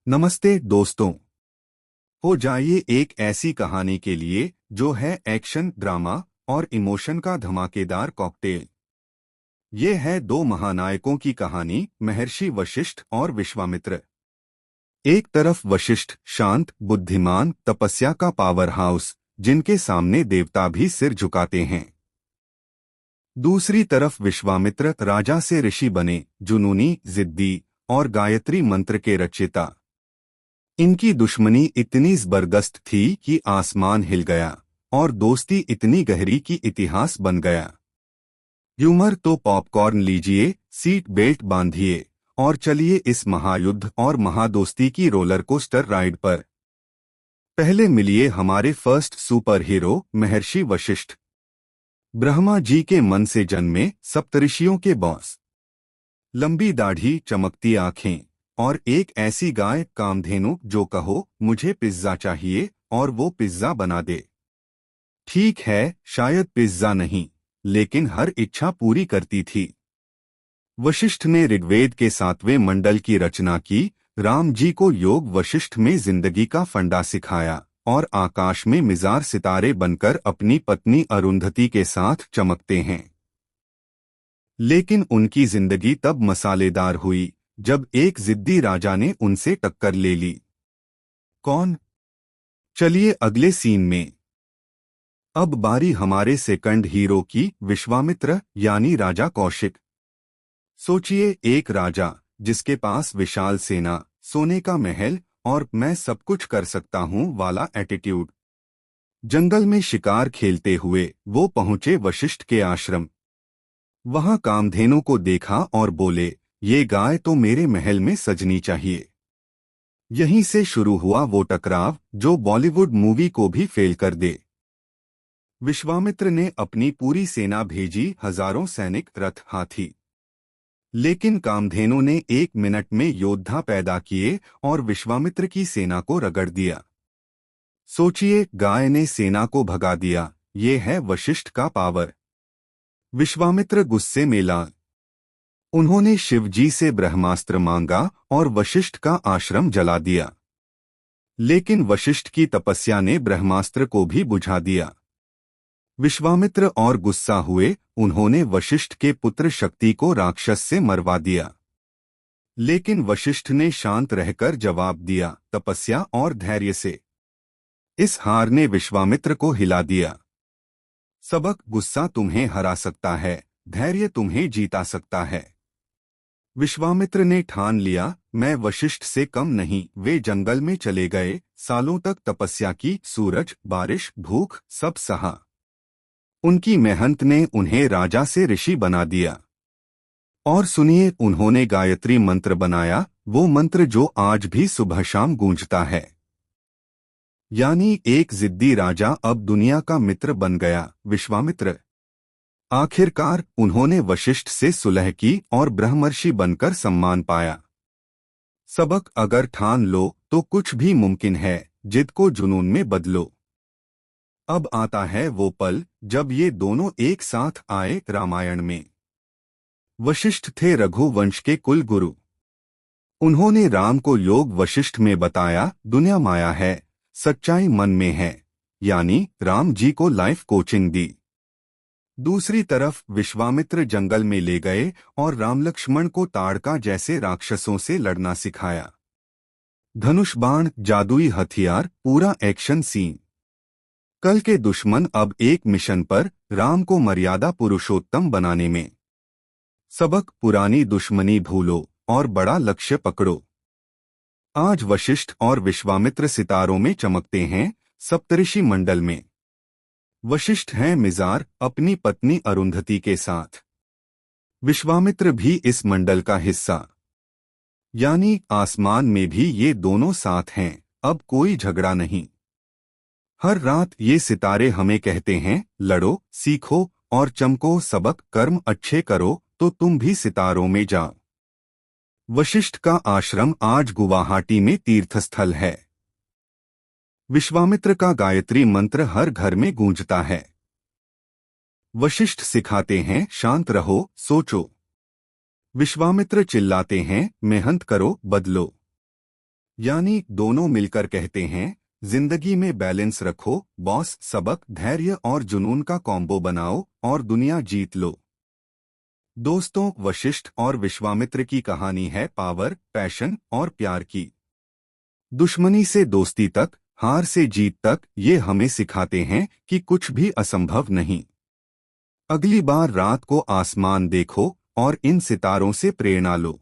नमस्ते दोस्तों। हो जाइए एक ऐसी कहानी के लिए जो है एक्शन, ड्रामा और इमोशन का धमाकेदार कॉकटेल। ये है दो महानायकों की कहानी, महर्षि वशिष्ठ और विश्वामित्र। एक तरफ वशिष्ठ, शांत, बुद्धिमान, तपस्या का पावर हाउस, जिनके सामने देवता भी सिर झुकाते हैं। दूसरी तरफ विश्वामित्र, राजा से ऋषि बने, जुनूनी, जिद्दी और गायत्री मंत्र के रचयिता। इनकी दुश्मनी इतनी जबरदस्त थी कि आसमान हिल गया और दोस्ती इतनी गहरी कि इतिहास बन गया। ह्यूमर तो पॉपकॉर्न लीजिए, सीट बेल्ट बांधिए और चलिए इस महायुद्ध और महादोस्ती की रोलर कोस्टर राइड पर। पहले मिलिए हमारे फर्स्ट सुपर हीरो, महर्षि वशिष्ठ। ब्रह्मा जी के मन से जन्मे, सप्तऋषियों के बॉस। लंबी दाढ़ी, चमकती आंखें और एक ऐसी गाय, कामधेनु, जो कहो मुझे पिज्जा चाहिए और वो पिज्जा बना दे। ठीक है, शायद पिज्जा नहीं, लेकिन हर इच्छा पूरी करती थी। वशिष्ठ ने ऋग्वेद के 7वें मंडल की रचना की, राम जी को योग वशिष्ठ में जिंदगी का फंडा सिखाया और आकाश में मिजार सितारे बनकर अपनी पत्नी अरुंधति के साथ चमकते हैं। लेकिन उनकी जिंदगी तब मसालेदार हुई जब एक जिद्दी राजा ने उनसे टक्कर ले ली। कौन? चलिए अगले सीन में। अब बारी हमारे सेकंड हीरो की, विश्वामित्र यानी राजा कौशिक। सोचिए, एक राजा जिसके पास विशाल सेना, सोने का महल और मैं सब कुछ कर सकता हूं वाला एटीट्यूड। जंगल में शिकार खेलते हुए वो पहुंचे वशिष्ठ के आश्रम। वहां कामधेनु को देखा और बोले, ये गाय तो मेरे महल में सजनी चाहिए। यहीं से शुरू हुआ वो टकराव जो बॉलीवुड मूवी को भी फेल कर दे। विश्वामित्र ने अपनी पूरी सेना भेजी, हजारों सैनिक, रथ, हाथी। लेकिन कामधेनु ने 1 मिनट में योद्धा पैदा किए और विश्वामित्र की सेना को रगड़ दिया। सोचिए, गाय ने सेना को भगा दिया। ये है वशिष्ठ का पावर। विश्वामित्र गुस्से में लाल। उन्होंने शिवजी से ब्रह्मास्त्र मांगा और वशिष्ठ का आश्रम जला दिया। लेकिन वशिष्ठ की तपस्या ने ब्रह्मास्त्र को भी बुझा दिया। विश्वामित्र और गुस्सा हुए, उन्होंने वशिष्ठ के पुत्र शक्ति को राक्षस से मरवा दिया। लेकिन वशिष्ठ ने शांत रहकर जवाब दिया, तपस्या और धैर्य से। इस हार ने विश्वामित्र को हिला दिया। सबक, गुस्सा तुम्हें हरा सकता है, धैर्य तुम्हें जीता सकता है। विश्वामित्र ने ठान लिया, मैं वशिष्ठ से कम नहीं। वे जंगल में चले गए, सालों तक तपस्या की, सूरज, बारिश, भूख सब सहा। उनकी मेहनत ने उन्हें राजा से ऋषि बना दिया। और सुनिए, उन्होंने गायत्री मंत्र बनाया, वो मंत्र जो आज भी सुबह शाम गूंजता है। यानी एक जिद्दी राजा अब दुनिया का मित्र बन गया, विश्वामित्र। आखिरकार उन्होंने वशिष्ठ से सुलह की और ब्रह्मर्षि बनकर सम्मान पाया। सबक, अगर ठान लो तो कुछ भी मुमकिन है, जिद को जुनून में बदलो। अब आता है वो पल जब ये दोनों एक साथ आए, रामायण में। वशिष्ठ थे रघुवंश के कुल गुरु। उन्होंने राम को योग वशिष्ठ में बताया, दुनिया माया है, सच्चाई मन में है, यानी राम जी को लाइफ कोचिंग दी। दूसरी तरफ विश्वामित्र जंगल में ले गए और राम लक्ष्मण को ताड़का जैसे राक्षसों से लड़ना सिखाया। धनुष बाण, जादुई हथियार, पूरा एक्शन सीन। कल के दुश्मन अब एक मिशन पर, राम को मर्यादा पुरुषोत्तम बनाने में। सबक, पुरानी दुश्मनी भूलो और बड़ा लक्ष्य पकड़ो। आज वशिष्ठ और विश्वामित्र सितारों में चमकते हैं, सप्तऋषि मंडल में। वशिष्ठ हैं मिजार, अपनी पत्नी अरुंधति के साथ। विश्वामित्र भी इस मंडल का हिस्सा। यानी आसमान में भी ये दोनों साथ हैं, अब कोई झगड़ा नहीं। हर रात ये सितारे हमें कहते हैं, लड़ो, सीखो और चमको। सबक, कर्म अच्छे करो तो तुम भी सितारों में जाओ। वशिष्ठ का आश्रम आज गुवाहाटी में तीर्थस्थल है। विश्वामित्र का गायत्री मंत्र हर घर में गूंजता है। वशिष्ठ सिखाते हैं, शांत रहो, सोचो। विश्वामित्र चिल्लाते हैं, मेहनत करो, बदलो। यानी दोनों मिलकर कहते हैं, जिंदगी में बैलेंस रखो बॉस, सबक, धैर्य और जुनून का कॉम्बो बनाओ और दुनिया जीत लो। दोस्तों, वशिष्ठ और विश्वामित्र की कहानी है पावर, पैशन और प्यार की। दुश्मनी से दोस्ती तक, हार से जीत तक, ये हमें सिखाते हैं कि कुछ भी असंभव नहीं। अगली बार रात को आसमान देखो और इन सितारों से प्रेरणा लो।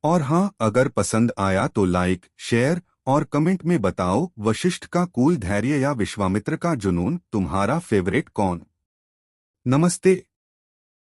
और हाँ, अगर पसंद आया तो लाइक, शेयर और कमेंट में बताओ, वशिष्ठ का कूल धैर्य या विश्वामित्र का जुनून, तुम्हारा फेवरेट कौन। नमस्ते।